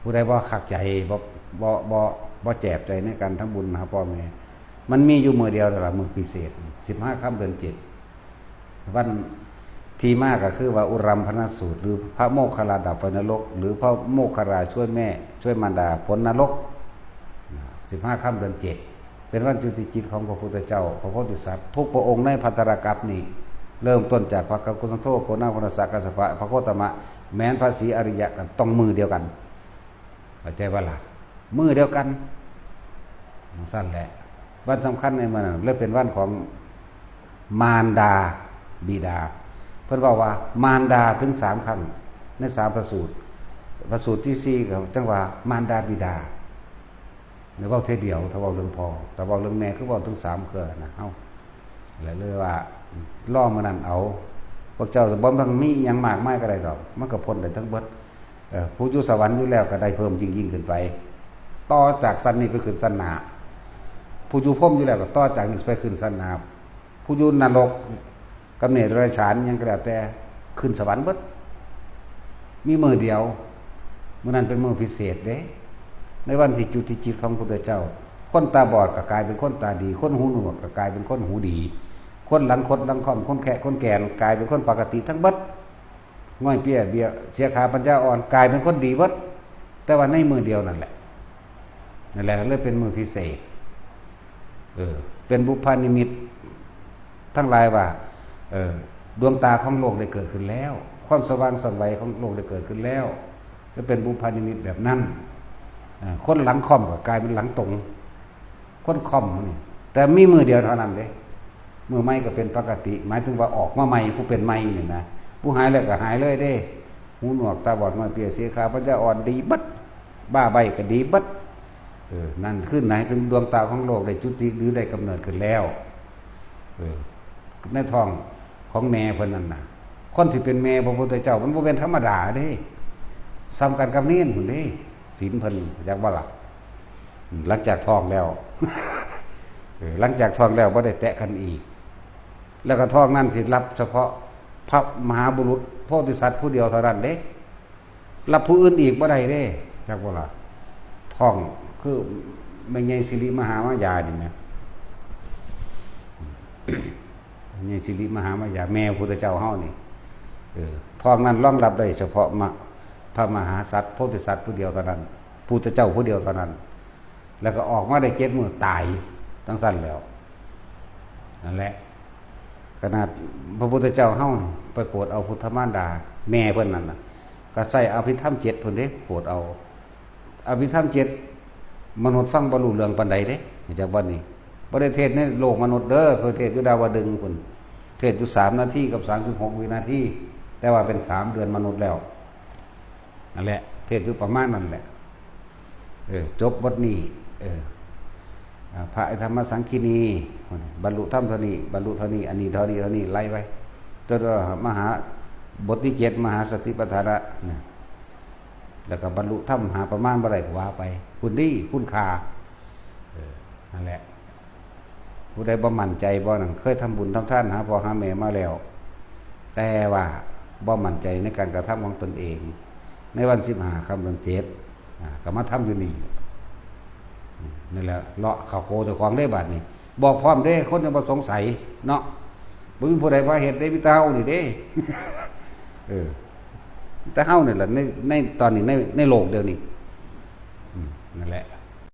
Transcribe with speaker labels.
Speaker 1: ผู้ใดบ่ขักใจบ่แจบใจในการทำบุญนะครับพ่อแม่มันมีอยู่มื้อเดียวนั่นล่ะมื้อพิเศษ15ค่ำเดือน7วันที่มากก็คือว่าอุรัมพนสูตรหรือพระโมคคัลลาดับไฟนรกหรือพระโมคคัลลาช่วยแม่ช่วยมารดาพ้นนรก15ค่ำเดือน7เป็นวันจุติจิตของพระพุทธเจ้าพระโพธิสัตว์ทุกพระองค์ในภัตตรกัปนี้เริ่มต้นจากพระกัปกุสันโธโกนาพนสักกัสสปะพระโคตมะแม้นพระศรีอริยะกันต้องมือเดียวกันเข้าใจว่าล่ะมือเดียวกันสั้นแหละวันสำคัญในมันเริ่มเป็นวันของมารดาบิดาเพิ่นบอกว่ามารดาถึง3ครั้งใน3พระสูตรพระสูตรที่4ก็จังว่ามารดาบิดาหรือว่าเทเดียวถ้าเว้าเรื่องพ่อแต่เว้าเรื่องแม่คือเว้าถึง3เทื่อนะเฮาแล้วเลยว่าล่อมื้อนั้นเอาพวกเจ้าสิบ่ต้องมีหยังมากมายก็ได้ดอกมันก็พ้นได้ทั้งเบิดผู้อยู่สวรรค์อยู่แล้วก็ได้เพิ่มยิ่งขึ้นไปต่อจากสันนี้ไปขึ้นสันหน้าผู้อยู่พรหมอยู่แล้วก็ต่อจากนี้ไปขึ้นสันหน้าผู้อยู่นรกกำเนิดเดรัจฉานยังก็แล้วแต่ขึ้นสวรรค์เบิดมีมื้อเดียวมื้อนั้นเป็นมื้อพิเศษเด้ในวันที่จุติจิตของพระพุทธเจ้าคนตาบอดก็กลายเป็นคนตาดีคนหูหนวกก็กลายเป็นคนหูดีคนหลังคดหลังค่อมคนแขะคนแก่กลายเป็นคนปกติทั้งเบิดง่อยเปี้ยเบี้ยเสียขาปัญญาอ่อนกลายเป็นคนดีเบิดแต่ว่าในมือเดียวนั่นแหละเลยเป็นมือพิเศษเป็นบุพนิมิตทั้งหลายว่าดวงตาของโลกได้เกิดขึ้นแล้วความสว่างสวัยของโลกได้เกิดขึ้นแล้วและเป็นบุพนิมิตแบบนั้นคนหลังค่อมก็กลายเป็นหลังตรงคนค่อมนี่แต่มีมือเดียวเท่านั้นเด้มือไม่ก็เป็นปกติหมายถึงว่าออกมาใหม่ผู้เป็นใหม่นี่นะผู้หายแล้วก็หายเลยเด้หูหนวกตาบอดมาเปียเสียขาปัญญาอ่อนดีบัดบ้าใบก็ดีบัดนั่นขึ้นไหนถึงดวงตาของโลกได้จุติหรือได้กำเนิดขึ้นแล้วในท้องของแม่เพิ่นนั่นน่ะคนที่เป็นแม่พระพุทธเจ้ามันบ่เป็นธรรมดาเด้ซ้ำกันกับนี่พุ่นเด้ศีลเพิ่นจักบ่ล่ะหลังจากท้องแล้ว หลังจากท้องแล้วบ่ได้แตะกันอีกแล้วก็ท้องนั้นสิรับเฉพาะพระมหาบุรุษโพธิสัตว์ผู้เดียวเท่านั้นเด้รับผู้อื่นอีกบ่ได้เด้จักบ่ล่ะท้องคือแม่ใหญ่สิริมหามายานี่นะแม่ใหญ่สิริมหามายาแม่พุทธเจ้าเฮานี่ท้องนั้นรองรับได้เฉพาะพระมหาสัตว์โพธิสัตว์ผู้เดียวเท่านั้นพุทธเจ้าผู้เดียวเท่านั้นแล้วก็ออกมาได้7มื้อตายทั้งสั้นแล้วนั่นแหละขนาดพระพุทธเจ้าเฮาไปโปรดเอาพุทธมารดาแม่เพิ่นนั่นน่ะก็ใส่อภิธรรม7เพิ่นเด้โปรดเอาอภิธรรม7มนุษย์ฟังบ่รู้เรื่องปานใดเด้จากวันนี้บ่ได้เทศน์ในโลกมนุษย์เด้อเพิ่นเทศน์อยู่ดาวดึงส์พุ่นเทศน์อยู่3นาทีกับ36วินาทีแต่ว่าเป็น3เดือนมนุษย์แล้วนั่นแหละเทศน์อยู่ประมาณนั้นแหละจบบทนี้พระธรรมสังคีนีบรรลุธรรมเท่านี้บรรลุเท่านี้อันนี้เท่านี้ไล่ไว้จนมหาบทที่7มหาสติปัฏฐานะแล้วก็บรรลุธรรมหาประมาณบ่ได้ก็ว่าไปคุณดีคุณค่านั่นแหละผู้ใดบ่มั่นใจบ่นั่นเคยทำบุญทำทานหาพ่อหาแม่มาแล้วแต่ว่าบ่มั่นใจในการกระทำของตนเองในวัน15ค่ำเดือน7ก็มาทำอยู่นี่นี่แหละเลาะเข้าโกเจ้าของได้บาดนี้บอกพร้อมเด้คนจะบ่สงสัยเนาะบ่มีผู้ใดว่าเฮ็ดได้มีแต่เฮานี่เด้แต่เฮานี่แหละในตอนนี้ในโลกเดียวนี้นั่นแหละ